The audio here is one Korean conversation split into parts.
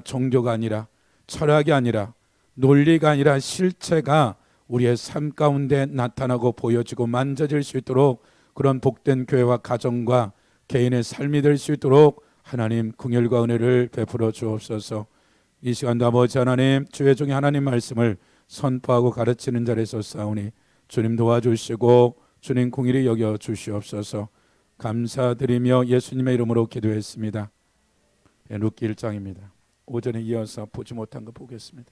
종교가 아니라 철학이 아니라 논리가 아니라 실체가 우리의 삶 가운데 나타나고 보여지고 만져질 수 있도록 그런 복된 교회와 가정과 개인의 삶이 될 수 있도록 하나님 긍휼과 은혜를 베풀어 주옵소서. 이 시간도 아버지 하나님, 주의 종이 하나님 말씀을 선포하고 가르치는 자리에서 싸우니 주님 도와주시고 주님 긍휼히 여겨 주시옵소서. 감사드리며 예수님의 이름으로 기도했습니다. 룻기 1장입니다. 오전에 이어서 보지 못한 거 보겠습니다.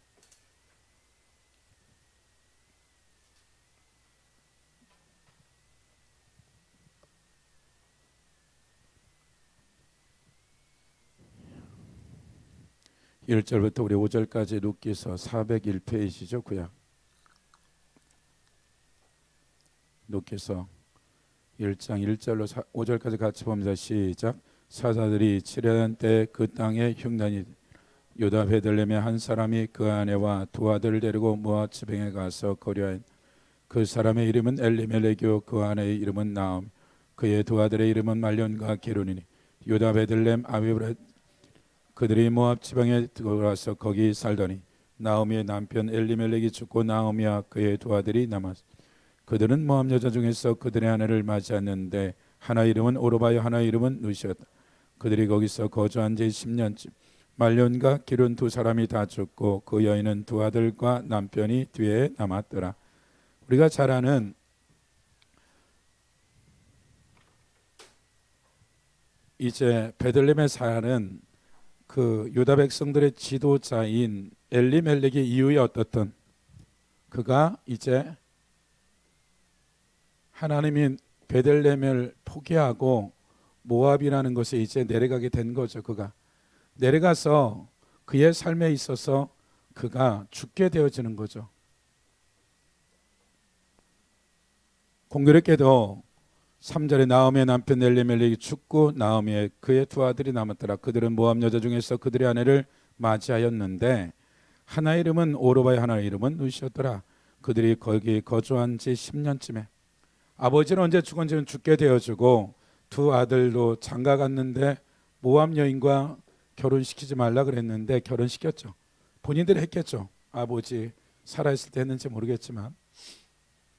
(1절부터) 우리 5절까지 룻기서 401페이지죠. 구약 룻기서 1장 1절로 5절까지 같이 봅니다. 시작. 사사들이 치려던 때 그 땅에 흉년이 유다 베들레헴의 한 사람이 그 아내와 두 아들을 데리고 모압 지방에 가서 거류하였. 그 사람의 이름은 엘리멜렉이요 그 아내의 이름은 나옴, 그의 두 아들의 이름은 말론과 기론이니 유다 베들레헴 아비브라. 그들이 모압 지방에 들어와서 거기 살더니 나오미의 남편 엘리멜렉이 죽고 나오미와 그의 두 아들이 남았. 그들은 모압 여자 중에서 그들의 아내를 맞이했는데 하나 이름은 오르바요 하나 이름은 누시였다. 그들이 거기서 거주한 지 10년쯤 말론과 기론 두 사람이 다 죽고 그 여인은 두 아들과 남편이 뒤에 남았더라. 우리가 잘 아는 이제 베들레헴에 사는 그 유다 백성들의 지도자인 엘리멜렉의 이유에 어떻든 그가 이제 하나님이 베들레헴을 포기하고 모압이라는 곳에 이제 내려가게 된 거죠. 그가 내려가서 그의 삶에 있어서 그가 죽게 되어지는 거죠. 공교롭게도 3절에 나오미의 남편 엘리멜렉이 죽고 나오미의 그의 두 아들이 남았더라. 그들은 모압 여자 중에서 그들의 아내를 맞이하였는데 하나 이름은 오르바요 하나 이름은 누시였더라. 그들이 거기 거주한 지 10년쯤에 아버지는 언제 죽은지는 죽게 되어지고 두 아들도 장가 갔는데 모압 여인과 결혼시키지 말라 그랬는데 결혼시켰죠. 본인들이 했겠죠. 아버지 살아있을 때 했는지 모르겠지만.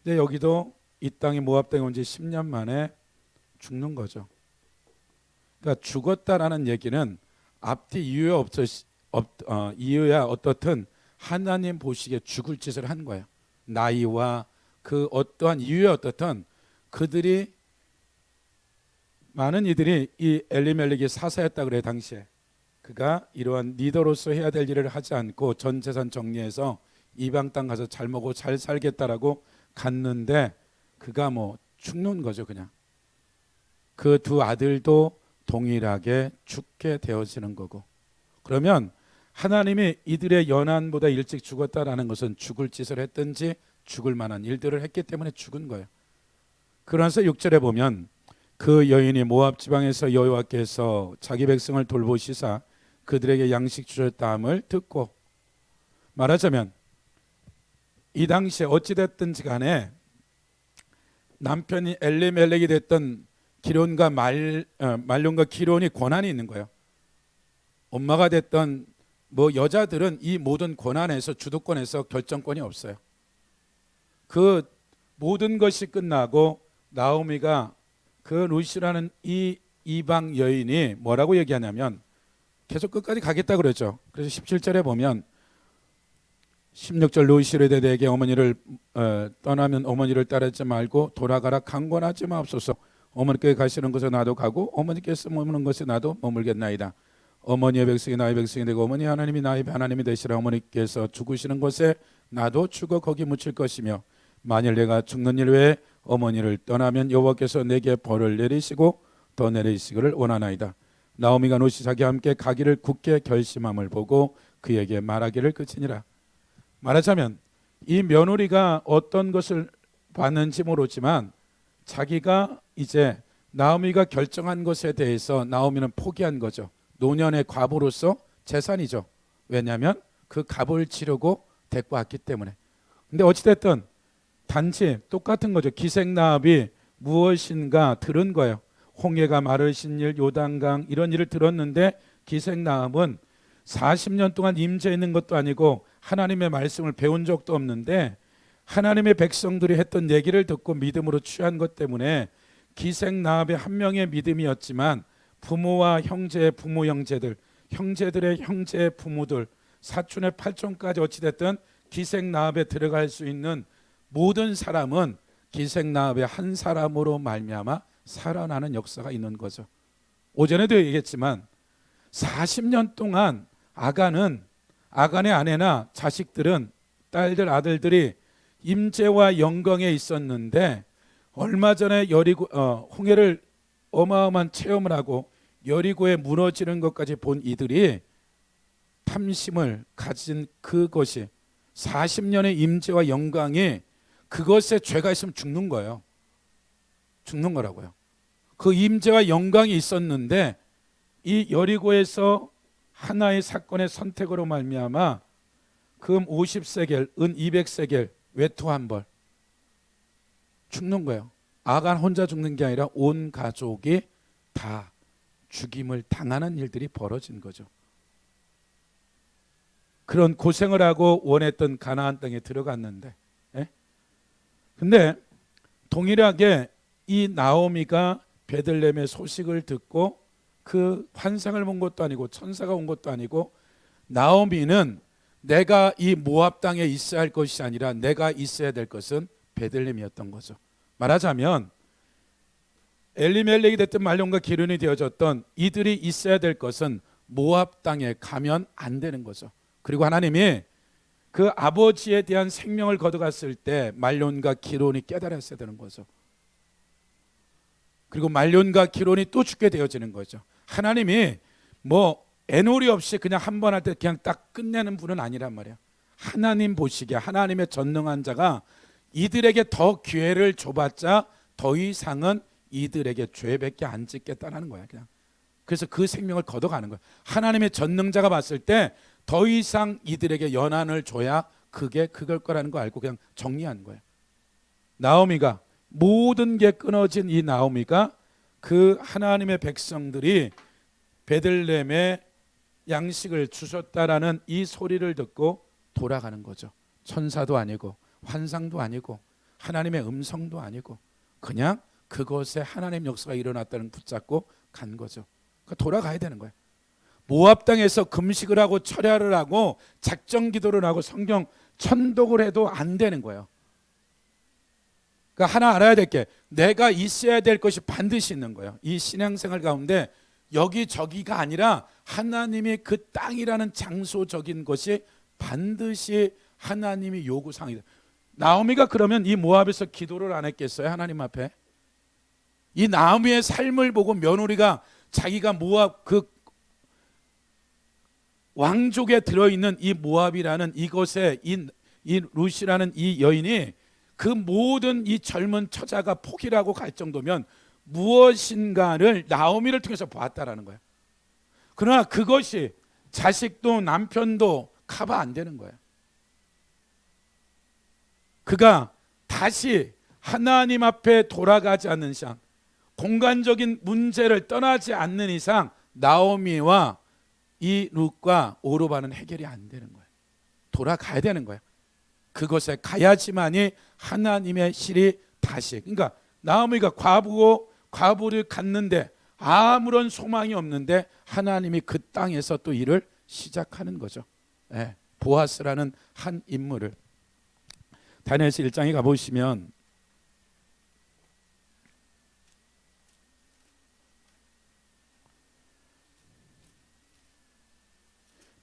근데 여기도 이 땅이 모압 땅에 온 지 10년 만에 죽는 거죠. 그러니까 죽었다라는 얘기는 앞뒤 이유야 어떻든 하나님 보시기에 죽을 짓을 한 거예요. 나이와 그 어떠한 이유에 어떻든 그들이 많은 이들이 이 엘리멜렉이 사사였다 그래. 당시에 그가 이러한 리더로서 해야 될 일을 하지 않고 전 재산 정리해서 이방 땅 가서 잘 먹고 잘 살겠다라고 갔는데 그가 죽는 거죠. 그냥 그 두 아들도 동일하게 죽게 되어지는 거고. 그러면 하나님이 이들의 연한보다 일찍 죽었다라는 것은 죽을 짓을 했든지 죽을 만한 일들을 했기 때문에 죽은 거예요. 그러면서 6절에 보면 그 여인이 모압 지방에서 여호와께서 자기 백성을 돌보시사 그들에게 양식 주셨다함을 듣고, 말하자면 이 당시에 어찌됐든지 간에 남편이 엘리멜렉이 됐던 기론과 말론과 기론이 권한이 있는 거예요. 엄마가 됐던 여자들은 이 모든 권한에서 주도권에서 결정권이 없어요. 그 모든 것이 끝나고 나오미가 그 루시라는 이 이방 여인이 뭐라고 얘기하냐면 계속 끝까지 가겠다 그러죠. 그래서 17절에 보면 16절 루시르 내게 어머니를 떠나면 어머니를 따르지 말고 돌아가라 강권하지 마옵소서. 어머니께 가시는 곳에 나도 가고 어머니께서 머무는 곳에 나도 머물겠나이다. 어머니의 백성이 나의 백성이 되고 어머니 하나님이 나의 하나님이 되시라. 어머니께서 죽으시는 곳에 나도 죽어 거기 묻힐 것이며 만일 내가 죽는 일 외에 어머니를 떠나면 여호와께서 내게 벌을 내리시고 더 내리시기를 원하나이다. 나오미가 노시 자기와 함께 가기를 굳게 결심함을 보고 그에게 말하기를 그치니라. 말하자면 이 며느리가 어떤 것을 봤는지 모르지만 자기가 이제 나오미가 결정한 것에 대해서 나오미는 포기한 거죠. 노년의 과부로서 재산이죠. 왜냐하면 그 값을 치르고 데리고 왔기 때문에. 근데 어찌됐든 단지 똑같은 거죠. 기생나합이 무엇인가 들은 거예요. 홍해가 마르신 일, 요단강 이런 일을 들었는데 기생나합은 40년 동안 임재 있는 것도 아니고 하나님의 말씀을 배운 적도 없는데 하나님의 백성들이 했던 얘기를 듣고 믿음으로 취한 것 때문에 기생나합의 한 명의 믿음이었지만 부모와 형제의 부모 형제들, 형제들의 형제의 부모들, 사촌의 팔촌까지 어찌됐든 기생나합에 들어갈 수 있는 모든 사람은 기생나합의 한 사람으로 말미암아 살아나는 역사가 있는 거죠. 오전에도 얘기했지만 40년 동안 아간의 아내나 자식들은 딸들 아들들이 임재와 영광에 있었는데 얼마 전에 홍해를 어마어마한 체험을 하고 여리고에 무너지는 것까지 본 이들이 탐심을 가진 그것이 40년의 임재와 영광이 그것에 죄가 있으면 죽는 거예요. 죽는 거라고요. 그 임재와 영광이 있었는데 이 여리고에서 하나의 사건의 선택으로 말미암아 금 50세겔, 은 200세겔, 외투 한 벌 죽는 거예요. 아간 혼자 죽는 게 아니라 온 가족이 다 죽임을 당하는 일들이 벌어진 거죠. 그런 고생을 하고 원했던 가나안 땅에 들어갔는데, 근데 동일하게 이 나오미가 베들레헴의 소식을 듣고 그 환상을 본 것도 아니고 천사가 온 것도 아니고 나오미는 내가 이 모압 땅에 있어야 할 것이 아니라 내가 있어야 될 것은 베들레헴이었던 거죠. 말하자면 엘리멜렉이 됐든 말론과 기론이 되어졌던 이들이 있어야 될 것은 모압 땅에 가면 안 되는 거죠. 그리고 하나님이 그 아버지에 대한 생명을 거둬갔을 때 말론과 기론이 깨달았어야 되는 거죠. 그리고 말론과 기론이 또 죽게 되어지는 거죠. 하나님이 뭐 애놀이 없이 그냥 한 번 할 때 그냥 딱 끝내는 분은 아니란 말이야. 하나님 보시기에 하나님의 전능한 자가 이들에게 더 기회를 줘봤자 더 이상은 이들에게 죄밖에 안 짓겠다는 거야. 그냥. 그래서 그 생명을 걷어가는 거야. 하나님의 전능자가 봤을 때 더 이상 이들에게 연한을 줘야 그게 그걸 거라는 거 알고 그냥 정리한 거야. 나오미가 모든 게 끊어진 이 나오미가 그 하나님의 백성들이 베들레헴에 양식을 주셨다라는 이 소리를 듣고 돌아가는 거죠. 천사도 아니고 환상도 아니고 하나님의 음성도 아니고 그냥 그곳에 하나님 역사가 일어났다는 붙잡고 간 거죠. 그러니까 돌아가야 되는 거예요. 모압 땅에서 금식을 하고 철야를 하고 작정 기도를 하고 성경 천독을 해도 안 되는 거예요. 그러니까 하나 알아야 될 게 내가 있어야 될 것이 반드시 있는 거예요. 이 신앙생활 가운데 여기저기가 아니라 하나님이 그 땅이라는 장소적인 것이 반드시 하나님이 요구사항이다. 나오미가 그러면 이 모압에서 기도를 안 했겠어요? 하나님 앞에. 이 나오미의 삶을 보고 며느리가 자기가 모압 그 왕족에 들어있는 이 모압이라는 이곳에 이 룻이라는 이 여인이 그 모든 이 젊은 처자가 포기를 하고 갈 정도면 무엇인가를 나오미를 통해서 보았다라는 거예요. 그러나 그것이 자식도 남편도 커버 안 되는 거예요. 그가 다시 하나님 앞에 돌아가지 않는 이상, 공간적인 문제를 떠나지 않는 이상 나오미와 이 룻과 오르바는 해결이 안 되는 거예요. 돌아가야 되는 거예요. 그곳에 가야지만이 하나님의 실이 다시, 그러니까 나오미가 과부를 갖는데 아무런 소망이 없는데 하나님이 그 땅에서 또 일을 시작하는 거죠. 보아스라는 한 인물을 다니엘서 1장에 가보시면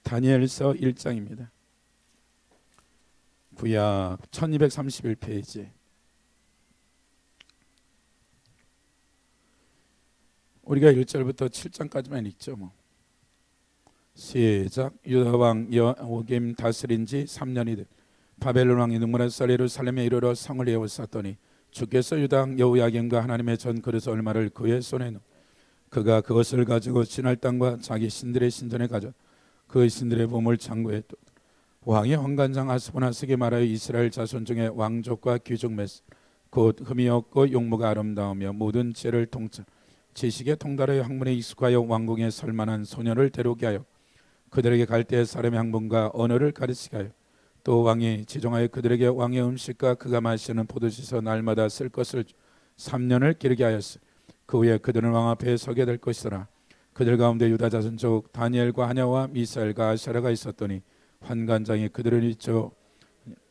다니엘서 1장입니다. 구약 1231페이지. 우리가 1절부터 7장까지만 읽죠. 뭐. 시작. 유다왕 여호김 다스린 지 3년이 된 바벨론 왕이 느부갓네살 예루살렘에 이르러 성을 에워쌌더니 주께서 유다왕 여호야김과 하나님의 전 그릇 얼마를 그의 손에 넣어 그가 그것을 가지고 진할 땅과 자기 신들의 신전에 가져 그 신들의 보물 창고에 또 왕이 헌관장 아스보나스에게 말하여 이스라엘 자손 중에 왕족과 귀족 곧 흠이 없고 용모가 아름다우며 모든 지혜를 통찰 지식에 통달하여 학문에 익숙하여 왕궁에 설만한 소녀를 데려오게 하여 그들에게 갈대의 사람의 학문과 언어를 가르치게 하여 또 왕이 지정하여 그들에게 왕의 음식과 그가 마시는 포도주에서 날마다 쓸 것을 3년을 기르게 하였으니 그 후에 그들은 왕 앞에 서게 될 것이더라. 그들 가운데 유다 자손족 다니엘과 하냐와 미사엘과 아샤라가 있었더니 환관장이 그들을 잊죠.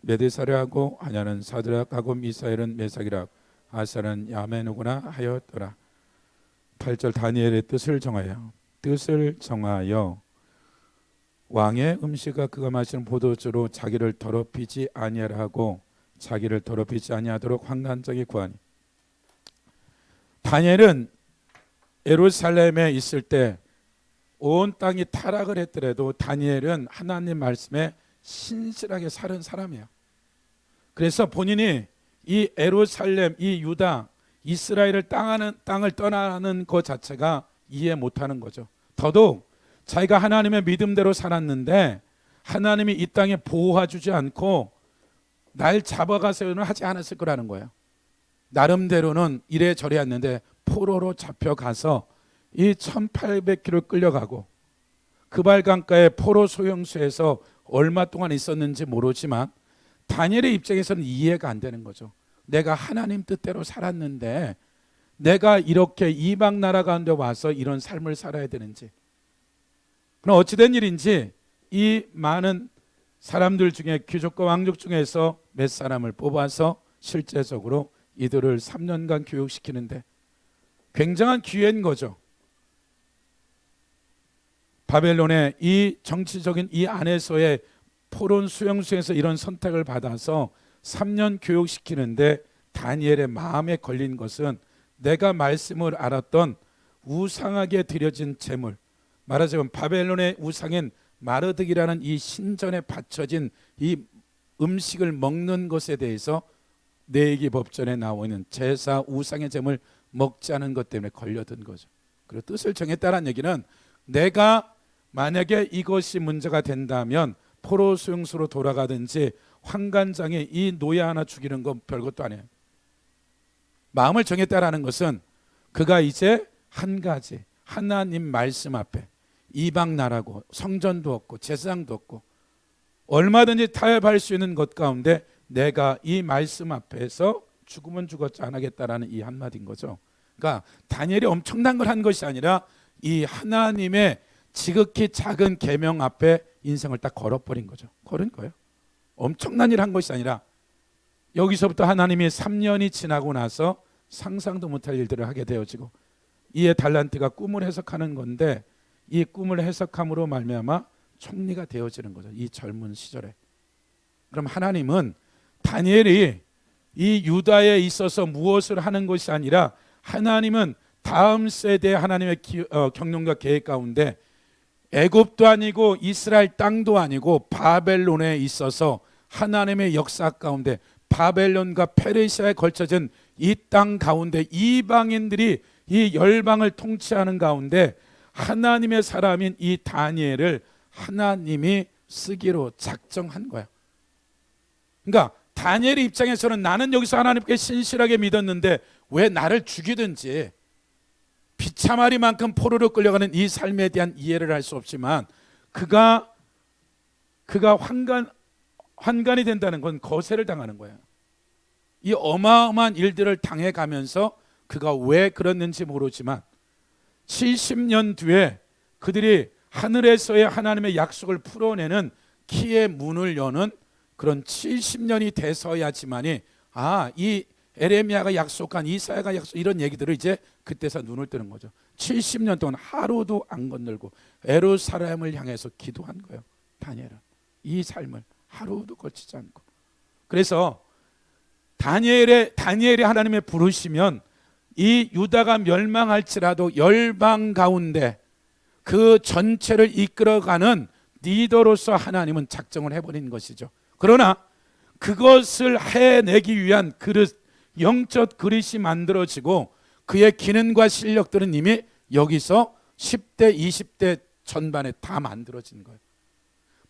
메드사랴하고 하냐는 사드락하고 미사엘은 메삭이라 아사는 야메누구나 하였더라. 8절 다니엘의 뜻을 정하여 왕의 음식과 그가 마시는 포도주로 자기를 더럽히지 아니하라 하고 자기를 더럽히지 아니하도록 환관장이 구하니 다니엘은 예루살렘에 있을 때 온 땅이 타락을 했더라도 다니엘은 하나님 말씀에 신실하게 사는 사람이야. 그래서 본인이 이 예루살렘, 이 유다, 이스라엘을 땅을 떠나는 것 자체가 이해 못하는 거죠. 더더욱 자기가 하나님의 믿음대로 살았는데 하나님이 이 땅에 보호해주지 않고 날 잡아가서는 하지 않았을 거라는 거예요. 나름대로는 이래저래 했는데 포로로 잡혀가서 이 1800km 끌려가고 그발강가의 포로 소형수에서 얼마 동안 있었는지 모르지만 다니엘의 입장에서는 이해가 안 되는 거죠. 내가 하나님 뜻대로 살았는데 내가 이렇게 이방 나라 가운데 와서 이런 삶을 살아야 되는지. 그럼 어찌된 일인지 이 많은 사람들 중에 귀족과 왕족 중에서 몇 사람을 뽑아서 실제적으로 이들을 3년간 교육시키는데 굉장한 기회인 거죠. 바벨론의 이 정치적인 이 안에서의 포론 수용소에서 이런 선택을 받아서 3년 교육시키는데 다니엘의 마음에 걸린 것은 내가 말씀을 알았던 우상하게 드려진 제물, 말하자면 바벨론의 우상인 마르득이라는 이 신전에 바쳐진 이 음식을 먹는 것에 대해서 내기 법전에 나오는 제사 우상의 제물 먹지 않은 것 때문에 걸려든 거죠. 그리고 뜻을 정했다는 얘기는 내가 만약에 이것이 문제가 된다면 포로 수용소로 돌아가든지 환관장에 이 노예 하나 죽이는 건 별것도 아니에요. 마음을 정했다라는 것은 그가 이제 한 가지 하나님 말씀 앞에 이방 나라고 성전도 없고 제사장도 없고 얼마든지 타협할 수 있는 것 가운데 내가 이 말씀 앞에서 죽으면 죽었지 안 하겠다라는 이 한마디인 거죠. 그러니까 다니엘이 엄청난 걸 한 것이 아니라 이 하나님의 지극히 작은 계명 앞에 인생을 딱 걸어버린 거죠. 걸은 거예요. 엄청난 일 한 것이 아니라 여기서부터 하나님이 3년이 지나고 나서 상상도 못할 일들을 하게 되어지고 이의 달란트가 꿈을 해석하는 건데 이 꿈을 해석함으로 말미암아 총리가 되어지는 거죠. 이 젊은 시절에. 그럼 하나님은 다니엘이 이 유다에 있어서 무엇을 하는 것이 아니라 하나님은 다음 세대의 하나님의 경륜과 계획 가운데 애굽도 아니고 이스라엘 땅도 아니고 바벨론에 있어서 하나님의 역사 가운데 바벨론과 페르시아에 걸쳐진 이 땅 가운데 이방인들이 이 열방을 통치하는 가운데 하나님의 사람인 이 다니엘을 하나님이 쓰기로 작정한 거야. 그러니까 다니엘의 입장에서는 나는 여기서 하나님께 신실하게 믿었는데 왜 나를 죽이든지 비참하리만큼 포로로 끌려가는 이 삶에 대한 이해를 할 수 없지만 그가 환관이 된다는 건 거세를 당하는 거예요. 이 어마어마한 일들을 당해가면서 그가 왜 그랬는지 모르지만 70년 뒤에 그들이 하늘에서의 하나님의 약속을 풀어내는 키의 문을 여는 그런 70년이 돼서야지만이 이 에레미야가 약속한 이사야가 약속 이런 얘기들을 이제 그때서 눈을 뜨는 거죠. 70년 동안 하루도 안 건들고 예루살렘을 향해서 기도한 거예요. 다니엘은 이 삶을 하루도 거치지 않고. 그래서 다니엘이 하나님의 부르시면 이 유다가 멸망할지라도 열방 가운데 그 전체를 이끌어가는 리더로서 하나님은 작정을 해버린 것이죠. 그러나 그것을 해내기 위한 그릇, 영적 그릇이 만들어지고 그의 기능과 실력들은 이미 여기서 10대, 20대 전반에 다 만들어진 거예요.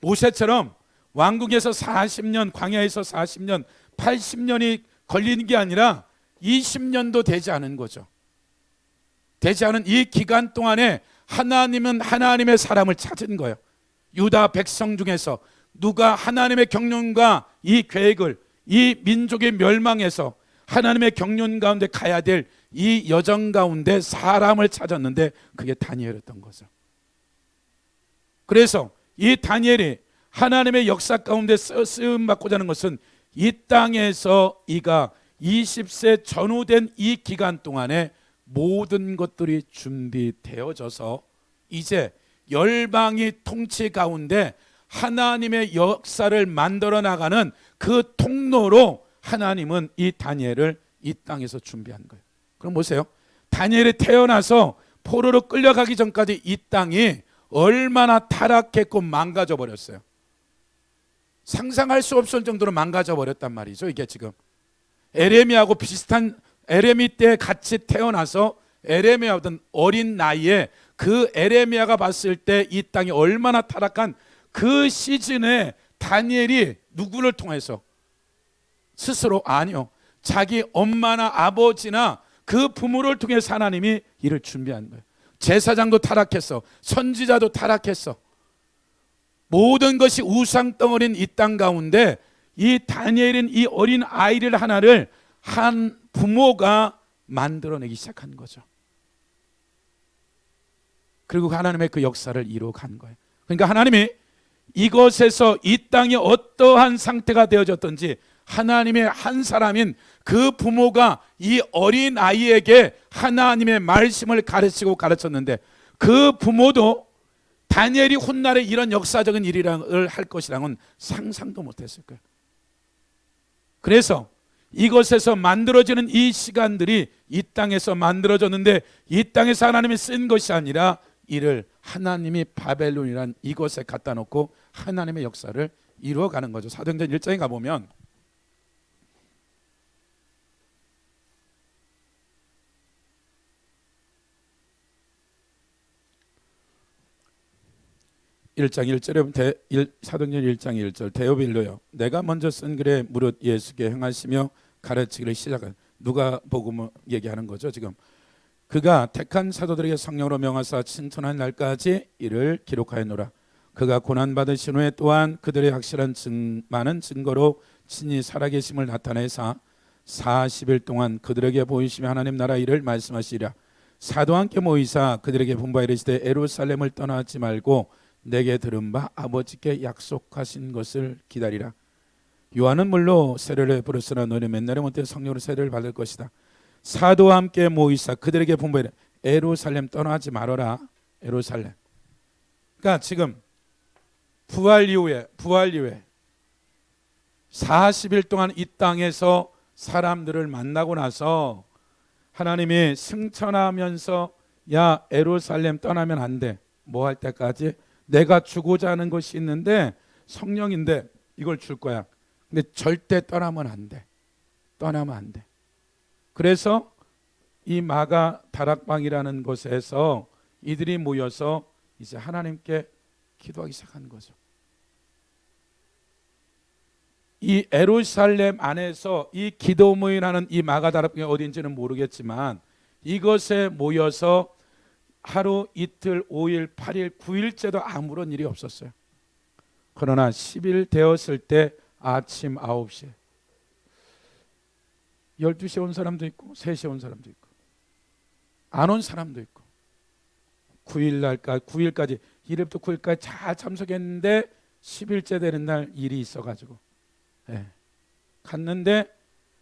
모세처럼 왕국에서 40년, 광야에서 40년, 80년이 걸리는 게 아니라 20년도 되지 않은 거죠. 되지 않은 이 기간 동안에 하나님은 하나님의 사람을 찾은 거예요. 유다 백성 중에서 누가 하나님의 경륜과 이 계획을, 이 민족의 멸망에서 하나님의 경륜 가운데 가야 될 이 여정 가운데 사람을 찾았는데 그게 다니엘이었던 거죠. 그래서 이 다니엘이 하나님의 역사 가운데 쓰임 받고자 하는 것은 이 땅에서 이가 20세 전후된 이 기간 동안에 모든 것들이 준비되어져서 이제 열방이 통치 가운데 하나님의 역사를 만들어 나가는 그 통로로 하나님은 이 다니엘을 이 땅에서 준비한 거예요. 그럼 보세요. 다니엘이 태어나서 포로로 끌려가기 전까지 이 땅이 얼마나 타락했고 망가져 버렸어요. 상상할 수 없을 정도로 망가져 버렸단 말이죠. 이게 지금 에레미야하고 비슷한, 에레미 때 같이 태어나서 에레미야던 어린 나이에 그 에레미야가 봤을 때 이 땅이 얼마나 타락한 그 시즌에 다니엘이 누구를 통해서 스스로, 아니요, 자기 엄마나 아버지나 그 부모를 통해서 하나님이 이를 준비한 거예요. 제사장도 타락했어, 선지자도 타락했어. 모든 것이 우상덩어리인 이 땅 가운데 이 다니엘은 이 어린 아이를 하나를 한 부모가 만들어내기 시작한 거죠. 그리고 하나님의 그 역사를 이루어간 거예요. 그러니까 하나님이 이것에서 이 땅이 어떠한 상태가 되어졌든지 하나님의 한 사람인 그 부모가 이 어린 아이에게 하나님의 말씀을 가르치고 가르쳤는데 그 부모도 다니엘이 훗날에 이런 역사적인 일을 할 것이라고는 상상도 못했을 거예요. 그래서 이것에서 만들어지는 이 시간들이 이 땅에서 만들어졌는데 이 땅에서 하나님이 쓴 것이 아니라 이를 하나님이 바벨론이란 이곳에 갖다 놓고 하나님의 역사를 이루어가는 거죠. 사도행전 1장에 가보면 1장 1절에 사도행전 1장 1절 데오빌로요, 내가 먼저 쓴 글에 무릇 예수께 행하시며 가르치기를 시작한, 누가 복음을 얘기하는 거죠. 지금 그가 택한 사도들에게 성령으로 명하사 친천한 날까지 이를 기록하였노라. 그가 고난받으신 후에 또한 그들의 확실한 많은 증거로 친히 살아계심을 나타내사 40일 동안 그들에게 보이시며 하나님 나라 일을 말씀하시리라. 사도와 함께 모이사 그들에게 분부하 이르시되 예루살렘을 떠나지 말고 내게 들은 바 아버지께 약속하신 것을 기다리라. 요한은 물로 세례를 베풀었으나 너희는 맨날에 못해 성령으로 세례를 받을 것이다. 사도와 함께 모이사 그들에게 분부하라. 예루살렘 떠나지 말아라. 예루살렘. 그러니까 지금 부활 이후에 40일 동안 이 땅에서 사람들을 만나고 나서 하나님이 승천하면서 야 예루살렘 떠나면 안 돼. 뭐 할 때까지? 내가 주고자 하는 것이 있는데 성령인데 이걸 줄 거야. 근데 절대 떠나면 안 돼. 떠나면 안 돼. 그래서 이 마가 다락방이라는 곳에서 이들이 모여서 이제 하나님께 기도하기 시작한 거죠. 이 예루살렘 안에서 이 기도 모임하는 이 마가 다락방이 어딘지는 모르겠지만 이것에 모여서 하루, 이틀, 5일, 8일, 9일째도 아무런 일이 없었어요. 그러나 10일 되었을 때 아침 9시에 12시에 온 사람도 있고 3시에 온 사람도 있고 안 온 사람도 있고 9일까지 1일부터 9일까지 잘 참석했는데 10일째 되는 날 일이 있어가지고 갔는데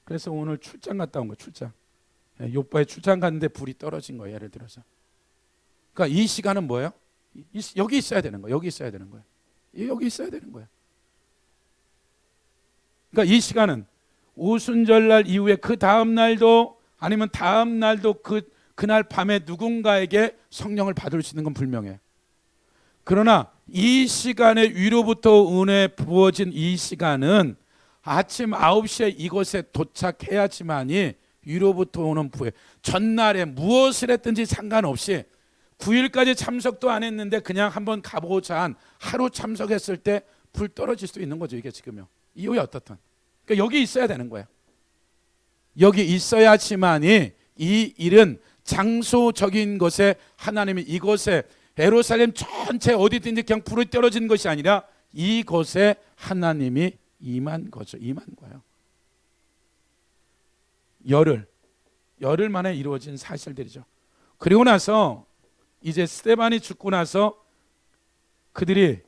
그래서 오늘 출장 갔다 온 거예요. 출장. 요바에 출장 갔는데 불이 떨어진 거예요. 예를 들어서. 그러니까 이 시간은 뭐예요? 여기 있어야 되는 거예요. 여기 있어야 되는 거예요. 여기 있어야 되는 거예요. 그러니까 이 시간은 오순절날 이후에 그 다음 날도 아니면 다음 날도 그날 밤에 누군가에게 성령을 받을 수 있는 건 분명해요. 그러나 이 시간에 위로부터 은혜 부어진 이 시간은 아침 9시에 이곳에 도착해야지만이 위로부터 오는 부에, 전날에 무엇을 했든지 상관없이 9일까지 참석도 안 했는데 그냥 한번 가보자 한 하루 참석했을 때 불 떨어질 수도 있는 거죠. 이게 지금요. 이후에 어떻든. 그러니까 여기 있어야 되는 거예요. 여기 있어야지만이 이 일은 장소적인 것에 하나님이 이곳에 예루살렘 전체 어디든지 그냥 불이 떨어진 것이 아니라 이곳에 하나님이 임한 거죠. 임한 거예요. 열흘 만에 이루어진 사실들이죠. 그리고 나서 이제 스데반이 죽고 나서 그들이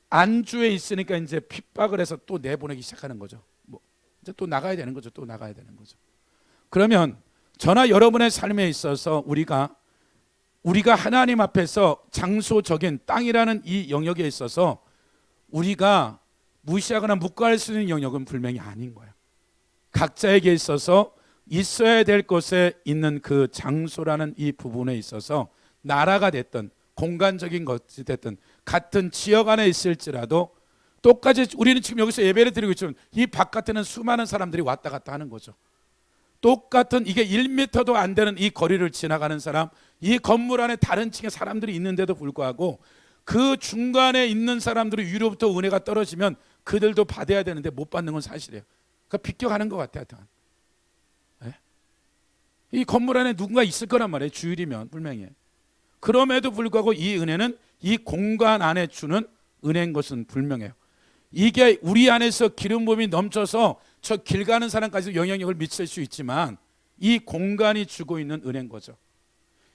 안주에 있으니까 이제 핍박을 해서 또 내보내기 시작하는 거죠. 뭐 이제 또 나가야 되는 거죠. 또 나가야 되는 거죠. 그러면 저나 여러분의 삶에 있어서 우리가 하나님 앞에서 장소적인 땅이라는 이 영역에 있어서 우리가 무시하거나 묵과할 수 있는 영역은 분명히 아닌 거예요. 각자에게 있어서 있어야 될 곳에 있는 그 장소라는 이 부분에 있어서 나라가 됐든 공간적인 것이 됐든 같은 지역 안에 있을지라도 똑같이 우리는 지금 여기서 예배를 드리고 있지만 이 바깥에는 수많은 사람들이 왔다 갔다 하는 거죠. 똑같은 이게 1m도 안 되는 이 거리를 지나가는 사람, 이 건물 안에 다른 층에 사람들이 있는데도 불구하고 그 중간에 있는 사람들이 위로부터 은혜가 떨어지면 그들도 받아야 되는데 못 받는 건 사실이에요. 그러니까 비껴가는 것 같아요. 네? 이 건물 안에 누군가 있을 거란 말이에요. 주일이면 분명히. 그럼에도 불구하고 이 은혜는 이 공간 안에 주는 은혜인 것은 분명해요. 이게 우리 안에서 기름 부음이 넘쳐서 저 길 가는 사람까지 영향력을 미칠 수 있지만 이 공간이 주고 있는 은혜인 거죠.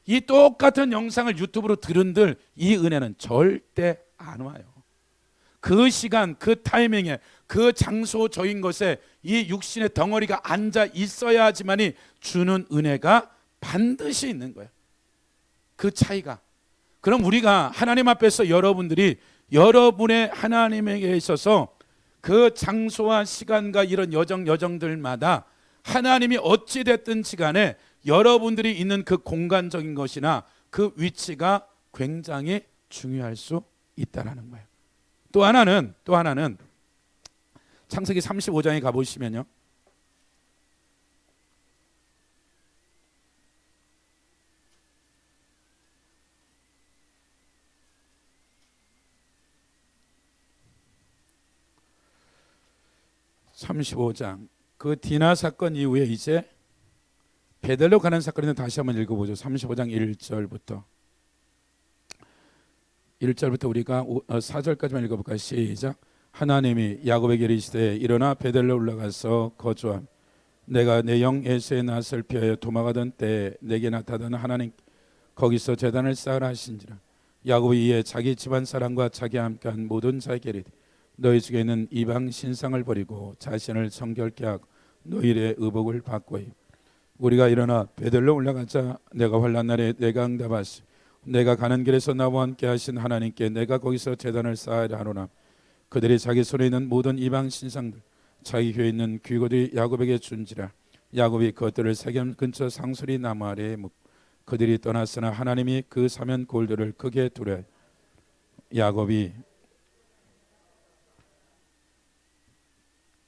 이 똑같은 영상을 유튜브로 들은들 이 은혜는 절대 안 와요. 그 시간, 그 타이밍에, 그 장소적인 것에 이 육신의 덩어리가 앉아 있어야 하지만이 주는 은혜가 반드시 있는 거예요. 그 차이가. 그럼 우리가 하나님 앞에서 여러분들이 여러분의 하나님에게 있어서 그 장소와 시간과 이런 여정들마다 하나님이 어찌 됐든 시간에 여러분들이 있는 그 공간적인 것이나 그 위치가 굉장히 중요할 수 있다는 거예요. 또 하나는 창세기 35장에 가보시면요. (35장) 그 디나 사건 이후에 이제 베델로 가는 사건인데 다시 한번 읽어보죠. 35장 1절부터 우리가 4절까지만 읽어볼까요? 시작. 하나님이 야곱에게 이르시되 일어나 베델로 올라가서 거주함. 내가 내 영 에서의 낯을 피하여 도망하던 때에 내게 나타나는 하나님 거기서 제단을 쌓으라 하신지라. 야곱이 이에 자기 집안 사람과 자기와 함께한 모든 자에게 이르되 너희 중에 있는 이방 신상을 버리고 자신을 정결케 하고 너희의 의복을 바꾸어 우리가 일어나 베델로 올라가자. 내가 환난 날에 내가 응답하시 내가 가는 길에서 나와 함께 하신 하나님께 내가 거기서 제단을 쌓으라 하노라. 그들이 자기 손에 있는 모든 이방 신상들 자기 혀에 있는 귀고들이 야곱에게 준지라. 야곱이 그것들을 세겜 근처 상수리 나무 아래에 묻고 그들이 떠났으나 하나님이 그 사면 골들을 크게 두려. 야곱이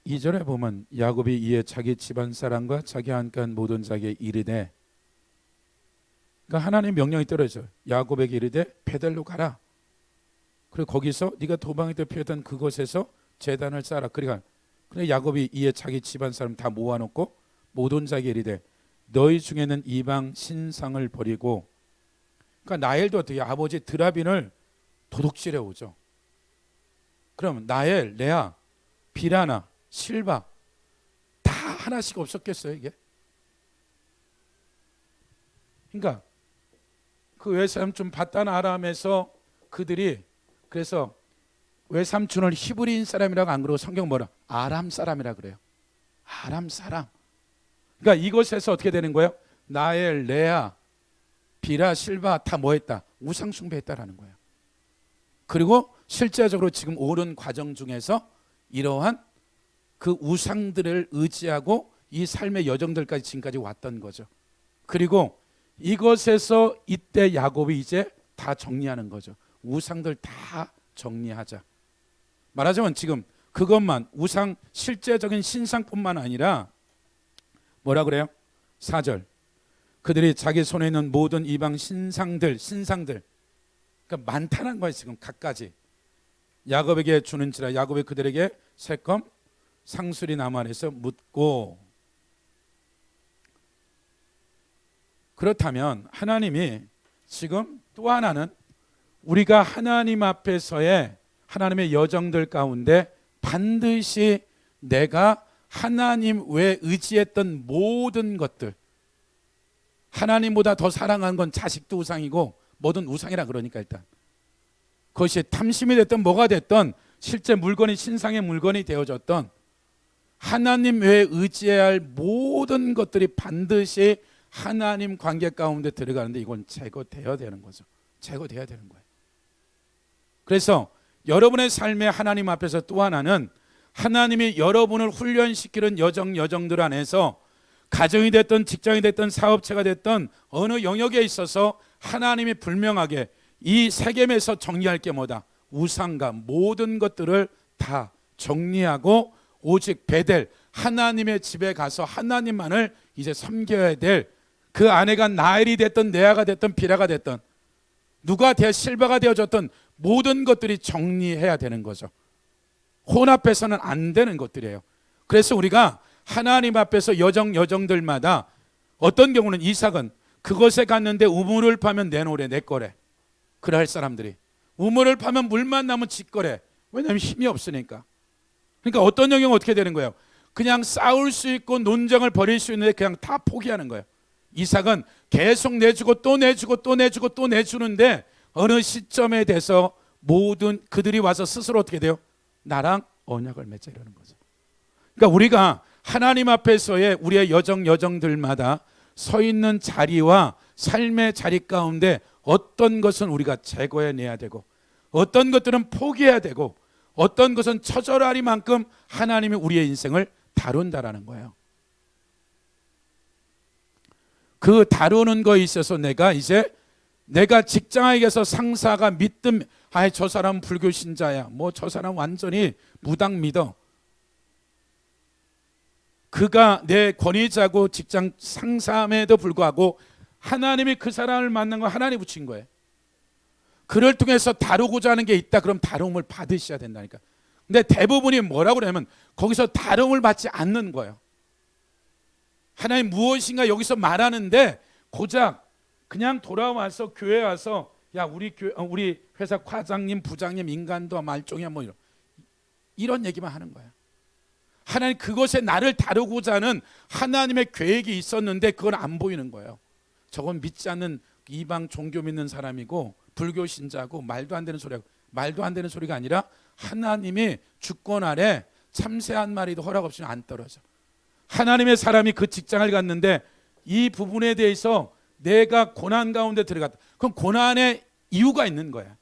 2절에 보면 야곱이 이에 자기 집안 사람과 자기 함께한 모든 자에게 이르되, 그러니까 하나님 명령이 떨어져요. 야곱에게 이르되 베델로 가라. 그리고 거기서 네가 도망할 때 피했던 그곳에서 제단을 쌓아라. 그러니까 야곱이 이에 자기 집안 사람 다 모아놓고 모든 자에게 이르되 너희 중에는 이방 신상을 버리고, 그러니까 나엘도 어떻게 아버지 드라빈을 도둑질해 오죠. 그럼 나엘, 레아, 비라나, 실바 다 하나씩 없었겠어요 이게? 그러니까 그 외삼촌 바단 아람에서 그들이 그래서 외삼촌을 히브리인 사람이라고 안 그러고 성경 뭐라? 아람 사람이라 그래요. 아람 사람. 그러니까 이곳에서 어떻게 되는 거예요? 나엘, 레아, 비라, 실바 다 뭐했다? 우상 숭배했다라는 거예요. 그리고 실제적으로 지금 오른 과정 중에서 이러한 그 우상들을 의지하고 이 삶의 여정들까지 지금까지 왔던 거죠. 그리고 이것에서 이때 야곱이 이제 다 정리하는 거죠. 우상들 다 정리하자. 말하자면 지금 그것만 우상 실제적인 신상뿐만 아니라 뭐라 그래요? 4절. 그들이 자기 손에 있는 모든 이방 신상들 그러니까 많다는 거예요. 지금 갖가지 야곱에게 주는지라. 야곱이 그들에게 세컴 상수리 나무 아래서 묻고. 그렇다면 하나님이 지금 또 하나는 우리가 하나님 앞에서의 하나님의 여정들 가운데 반드시 내가 하나님 외에 의지했던 모든 것들, 하나님보다 더 사랑하는 건 자식도 우상이고 뭐든 우상이라 그러니까 일단 그것이 탐심이 됐든 뭐가 됐든 실제 물건이 신상의 물건이 되어졌던 하나님 외에 의지해야 할 모든 것들이 반드시 하나님 관계 가운데 들어가는데 이건 제거되어야 되는 거죠. 제거되어야 되는 거예요. 그래서 여러분의 삶의 하나님 앞에서 또 하나는 하나님이 여러분을 훈련시키는 여정들 안에서 가정이 됐든 직장이 됐든 사업체가 됐든 어느 영역에 있어서 하나님이 분명하게 이 세겜에서 정리할 게 뭐다? 우상과 모든 것들을 다 정리하고 오직 베델 하나님의 집에 가서 하나님만을 이제 섬겨야 될 그 아내가 나엘이 됐든 레아가 됐든 비라가 됐든 누가 실바가 되어졌든 모든 것들이 정리해야 되는 거죠. 혼합해서는 안 되는 것들이에요. 그래서 우리가 하나님 앞에서 여정들마다 어떤 경우는 이삭은 그것에 갔는데 우물을 파면 내놓으래 내 거래. 그래 할 사람들이 우물을 파면 물만 나면 지 거래. 왜냐하면 힘이 없으니까. 그러니까 어떤 경우는 어떻게 되는 거예요? 그냥 싸울 수 있고 논쟁을 벌일 수 있는데 그냥 다 포기하는 거예요. 이삭은 계속 내주고 또 내주고 또 내주고 또 내주는데 어느 시점에 대해서 모든 그들이 와서 스스로 어떻게 돼요? 나랑 언약을 맺자 이러는 거죠. 그러니까 우리가 하나님 앞에서의 우리의 여정들마다 서 있는 자리와 삶의 자리 가운데 어떤 것은 우리가 제거해내야 되고 어떤 것들은 포기해야 되고 어떤 것은 처절하리만큼 하나님이 우리의 인생을 다룬다라는 거예요. 그 다루는 거에 있어서 내가 직장에게서 상사가 믿든 저 사람은 불교 신자야 뭐 저 사람 완전히 무당 믿어 그가 내 권위자고 직장 상사임에도 불구하고 하나님이 그 사람을 만난 건 하나님이 붙인 거예요. 그를 통해서 다루고자 하는 게 있다 그럼 다rum을 받으셔야 된다니까. 근데 대부분이 뭐라고 그러냐면 거기서 다rum을 받지 않는 거예요. 하나님 무엇인가 여기서 말하는데 고작 그냥 돌아와서 교회 와서 야 우리 회사 과장님 부장님 인간도 말종이야 뭐 이런 얘기만 하는 거야. 하나님 그것에 나를 다루고자 하는 하나님의 계획이 있었는데 그건 안 보이는 거예요. 저건 믿지 않는 이방 종교 믿는 사람이고 불교 신자고 말도 안 되는 소리하고 말도 안 되는 소리가 아니라 하나님이 주권 아래 참새 한 마리도 허락 없이는 안 떨어져. 하나님의 사람이 그 직장을 갔는데 이 부분에 대해서 내가 고난 가운데 들어갔다. 그럼 고난의 이유가 있는 거야.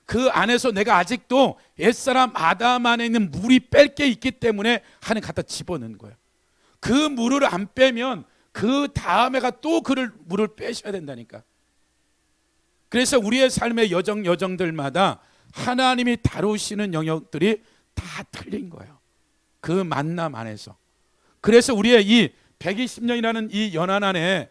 그 안에서 내가 아직도 옛사람 아담 안에 있는 물이 뺄 게 있기 때문에 하나님 갖다 집어넣는 거야. 그 물을 안 빼면 그 다음에가 또 물을 빼셔야 된다니까. 그래서 우리의 삶의 여정들마다 하나님이 다루시는 영역들이 다 틀린 거예요. 그 만남 안에서. 그래서 우리의 이 120년이라는 이 연한 안에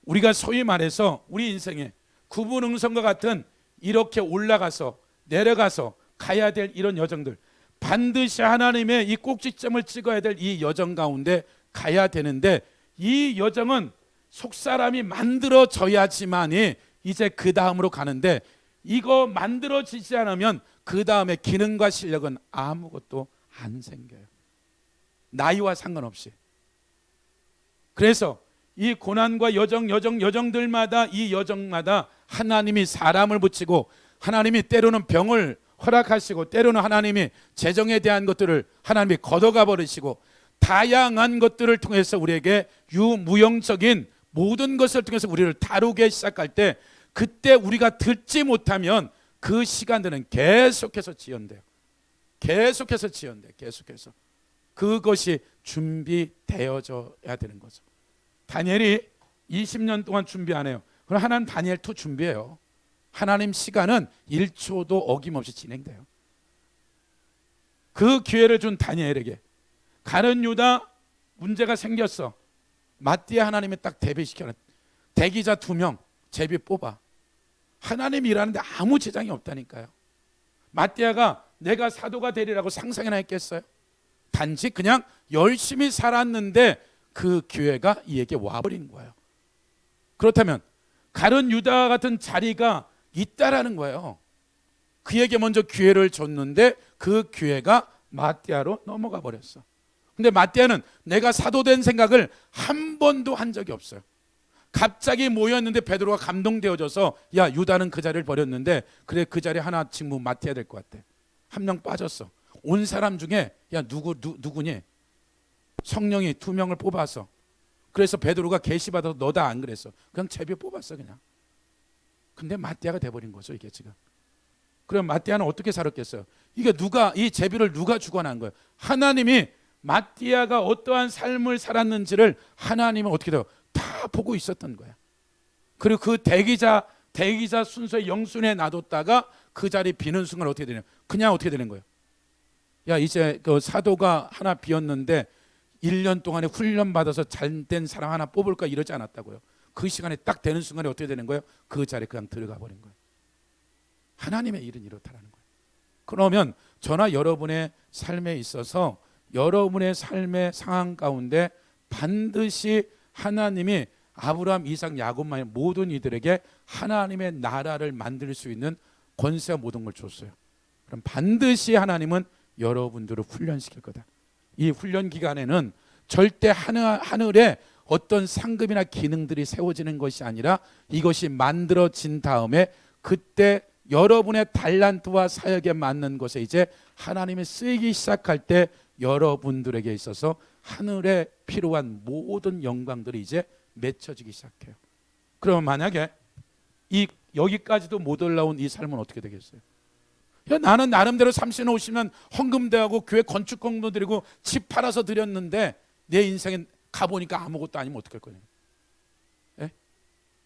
우리가 소위 말해서 우리 인생에 구분응선과 같은 이렇게 올라가서 내려가서 가야 될 이런 여정들 반드시 하나님의 이 꼭지점을 찍어야 될 이 여정 가운데 가야 되는데 이 여정은 속사람이 만들어져야지만이 이제 그 다음으로 가는데 이거 만들어지지 않으면 그 다음에 기능과 실력은 아무것도 안 생겨요. 나이와 상관없이. 그래서 이 고난과 여정들마다 이 여정마다 하나님이 사람을 붙이고 하나님이 때로는 병을 허락하시고 때로는 하나님이 재정에 대한 것들을 하나님이 걷어가 버리시고 다양한 것들을 통해서 우리에게 유무형적인 모든 것을 통해서 우리를 다루게 시작할 때 그때 우리가 듣지 못하면 그 시간들은 계속해서 지연돼요. 계속해서. 그것이 준비되어져야 되는 거죠. 다니엘이 20년 동안 준비 안 해요. 그럼 하나님 다니엘 2 준비해요. 하나님 시간은 1초도 어김없이 진행돼요. 그 기회를 준 다니엘에게 가룟 유다 문제가 생겼어. 마띠아 하나님이 딱 대비시켜놨. 대기자 2명 제비 뽑아. 하나님이 일하는데 아무 지장이 없다니까요. 마띠아가 내가 사도가 되리라고 상상이나 했겠어요? 단지 그냥 열심히 살았는데 그 기회가 이에게 와버린 거예요. 그렇다면 가룟 유다 같은 자리가 있다라는 거예요. 그에게 먼저 기회를 줬는데 그 기회가 마띠아로 넘어가 버렸어. 근데 마띠아는 내가 사도된 생각을 한 번도 한 적이 없어요. 갑자기 모였는데 베드로가 감동되어져서 야, 유다는 그 자리를 버렸는데 그래, 그 자리 하나 직무 맡아야 될 것 같아. 한 명 빠졌어. 온 사람 중에 야, 누구니? 성령이 2명을 뽑아서. 그래서 베드로가 계시받아서 너다 안 그랬어. 그냥 제비 뽑았어 그냥. 근데 마띠아가 돼버린 거죠 이게 지금. 그럼 마띠아는 어떻게 살았겠어요? 이게 이 제비를 누가 주관한 거예요? 하나님이 마띠아가 어떠한 삶을 살았는지를 하나님은 어떻게 돼요? 다 보고 있었던 거야. 그리고 그 대기자 순서의 영순에 놔뒀다가 그 자리 비는 순간 어떻게 되냐? 그냥 어떻게 되는 거예요? 야, 이제 그 사도가 하나 비었는데 1년 동안에 훈련 받아서 잘된 사람 하나 뽑을까 이러지 않았다고요. 그 시간에 딱 되는 순간에 어떻게 되는 거예요? 그 자리에 그냥 들어가 버린 거예요. 하나님의 일은 이렇다라는 거예요. 그러면 저나 여러분의 삶에 있어서 여러분의 삶의 상황 가운데 반드시 하나님이 아브라함, 이삭, 야곱만의 모든 이들에게 하나님의 나라를 만들 수 있는 권세와 모든 걸 줬어요. 그럼 반드시 하나님은 여러분들을 훈련시킬 거다. 이 훈련 기간에는 절대 하늘에 어떤 상급이나 기능들이 세워지는 것이 아니라 이것이 만들어진 다음에 그때 여러분의 달란트와 사역에 맞는 것에 이제 하나님이 쓰이기 시작할 때 여러분들에게 있어서 하늘에 필요한 모든 영광들이 이제 맺혀지기 시작해요. 그러면 만약에 여기까지도 못 올라온 이 삶은 어떻게 되겠어요? 야, 나는 나름대로 30년 50년 헌금대하고 교회 건축 공도 드리고 집 팔아서 드렸는데 내 인생에 가보니까 아무것도 아니면 어떡할 거냐? 예?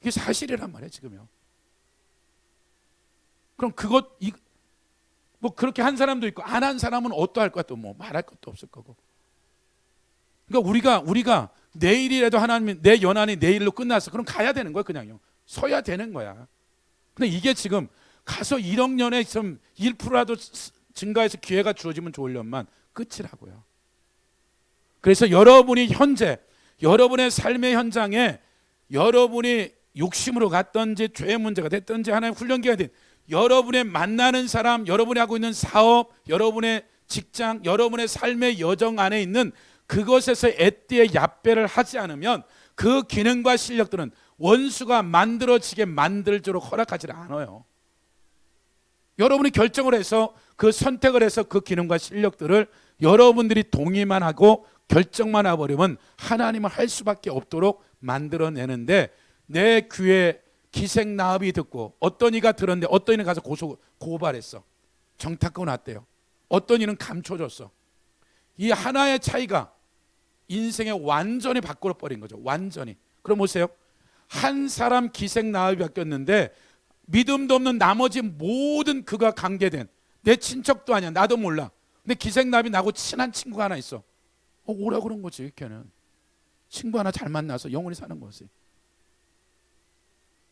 이게 사실이란 말이에요 지금요. 그럼 뭐 그렇게 한 사람도 있고 안 한 사람은 어떠할 것 같아? 뭐 말할 것도 없을 거고. 그러니까 우리가 내일이라도 하나님 내 연한이 내일로 끝났어. 그럼 가야 되는 거야 그냥요. 서야 되는 거야. 근데 이게 지금 가서 1억 년에 좀 1%라도 증가해서 기회가 주어지면 좋으련만 끝이라고요. 그래서 여러분이 현재 여러분의 삶의 현장에 여러분이 욕심으로 갔든지 죄의 문제가 됐든지 하나의 훈련기가 된 여러분의 만나는 사람, 여러분이 하고 있는 사업, 여러분의 직장, 여러분의 삶의 여정 안에 있는 그것에서 애띠의 얍배를 하지 않으면 그 기능과 실력들은 원수가 만들어지게 만들도록 허락하지 않아요. 여러분이 결정을 해서 그 선택을 해서 그 기능과 실력들을 여러분들이 동의만 하고 결정만 해버리면 하나님은 할 수밖에 없도록 만들어내는데 내 귀에 기생나합이 듣고 어떤 이가 들었는데 어떤 이는 가서 고발했어. 정탁권 났대요. 어떤 이는 감춰줬어. 이 하나의 차이가 인생에 완전히 바꿔버린 거죠. 완전히. 그럼 보세요. 한 사람 기생나합이 바뀌었는데 믿음도 없는 나머지 모든 그가 관계된 내 친척도 아니야. 나도 몰라. 근데 기생나합이 나하고 친한 친구가 하나 있어. 오라 그런 거지. 걔는 친구 하나 잘 만나서 영원히 사는 거지.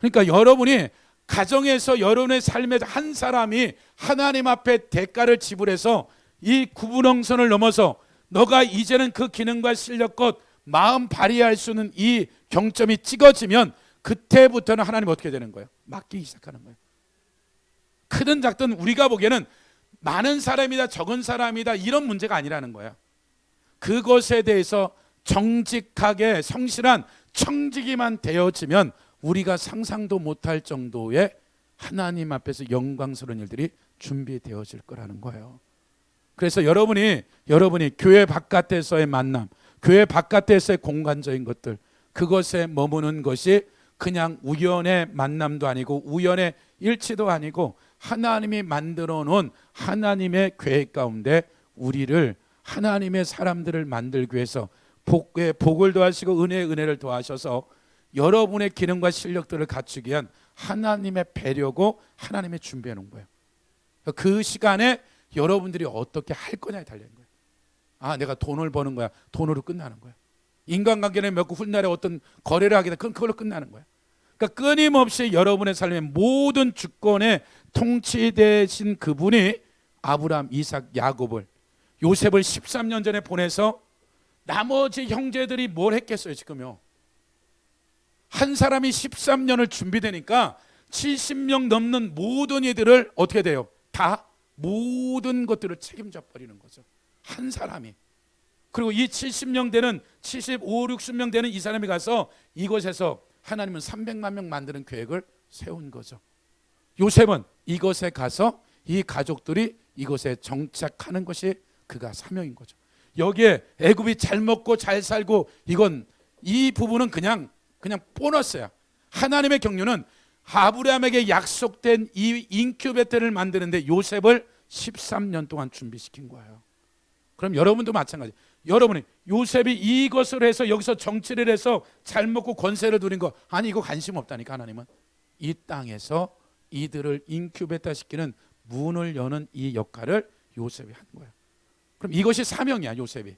그러니까 여러분이 가정에서 여러분의 삶에서 한 사람이 하나님 앞에 대가를 지불해서 이 구분홍선을 넘어서 너가 이제는 그 기능과 실력껏 마음 발휘할 수 있는 이 경점이 찍어지면 그때부터는 하나님 어떻게 되는 거예요? 맡기기 시작하는 거예요. 크든 작든 우리가 보기에는 많은 사람이다 적은 사람이다 이런 문제가 아니라는 거예요. 그것에 대해서 정직하게 성실한 청지기만 되어지면 우리가 상상도 못할 정도의 하나님 앞에서 영광스러운 일들이 준비되어질 거라는 거예요. 그래서 여러분이 교회 바깥에서의 만남, 교회 바깥에서의 공간적인 것들, 그것에 머무는 것이 그냥 우연의 만남도 아니고 우연의 일치도 아니고 하나님이 만들어 놓은 하나님의 계획 가운데 우리를 하나님의 사람들을 만들기 위해서 복을 더하시고 은혜를 더하셔서 여러분의 기능과 실력들을 갖추기 위한 하나님의 배려고 하나님의 준비해 놓은 거예요. 그 시간에 여러분들이 어떻게 할 거냐에 달려있는 거예요. 아, 내가 돈을 버는 거야. 돈으로 끝나는 거야. 인간관계를 맺고 훗날에 어떤 거래를 하게 되면 그걸로 끝나는 거야. 그러니까 끊임없이 여러분의 삶의 모든 주권에 통치되신 그분이 아브라함, 이삭, 야곱을 요셉을 13년 전에 보내서 나머지 형제들이 뭘 했겠어요 지금요. 한 사람이 13년을 준비되니까 70명 넘는 모든 이들을 어떻게 돼요? 다 모든 것들을 책임져 버리는 거죠. 한 사람이. 그리고 이 70명 되는 75, 60명 되는 이 사람이 가서 이곳에서 하나님은 300만 명 만드는 계획을 세운 거죠. 요셉은 이곳에 가서 이 가족들이 이곳에 정착하는 것이 그가 사명인 거죠. 여기에 애굽이 잘 먹고 잘 살고 이건 이 부분은 그냥 보너스야. 하나님의 경륜은 아브라함에게 약속된 이 인큐베이터를 만드는데 요셉을 13년 동안 준비시킨 거예요. 그럼 여러분도 마찬가지. 여러분이 요셉이 이것을 해서 여기서 정치를 해서 잘 먹고 권세를 누린 거 아니 이거 관심 없다니까. 하나님은 이 땅에서 이들을 인큐베이터 시키는 문을 여는 이 역할을 요셉이 한 거야. 그럼 이것이 사명이야 요셉이.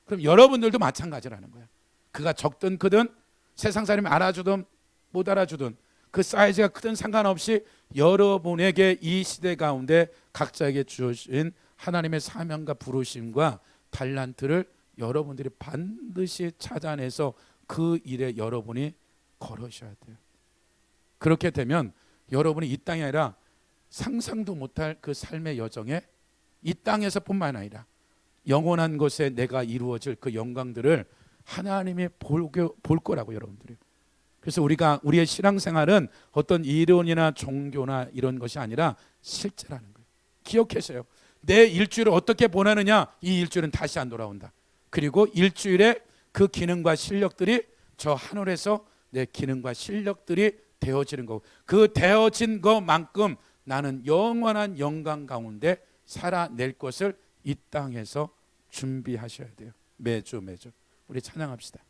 그럼 여러분들도 마찬가지라는 거야. 그가 적든 크든 세상 사람이 알아주든 못 알아주든 그 사이즈가 크든 상관없이 여러분에게 이 시대 가운데 각자에게 주신 하나님의 사명과 부르심과 달란트를 여러분들이 반드시 찾아내서 그 일에 여러분이 걸으셔야 돼요. 그렇게 되면 여러분이 이 땅이 아니라 상상도 못할 그 삶의 여정에 이 땅에서뿐만 아니라 영원한 곳에 내가 이루어질 그 영광들을 하나님이 볼 거라고 여러분들이. 그래서 우리의 신앙생활은 어떤 이론이나 종교나 이런 것이 아니라 실제라는 거예요. 기억하세요. 내 일주일을 어떻게 보내느냐, 이 일주일은 다시 안 돌아온다. 그리고 일주일에 그 기능과 실력들이 저 하늘에서 내 기능과 실력들이 되어지는 거고, 그 되어진 것만큼 나는 영원한 영광 가운데 살아낼 것을 이 땅에서 준비하셔야 돼요. 매주 우리 찬양합시다.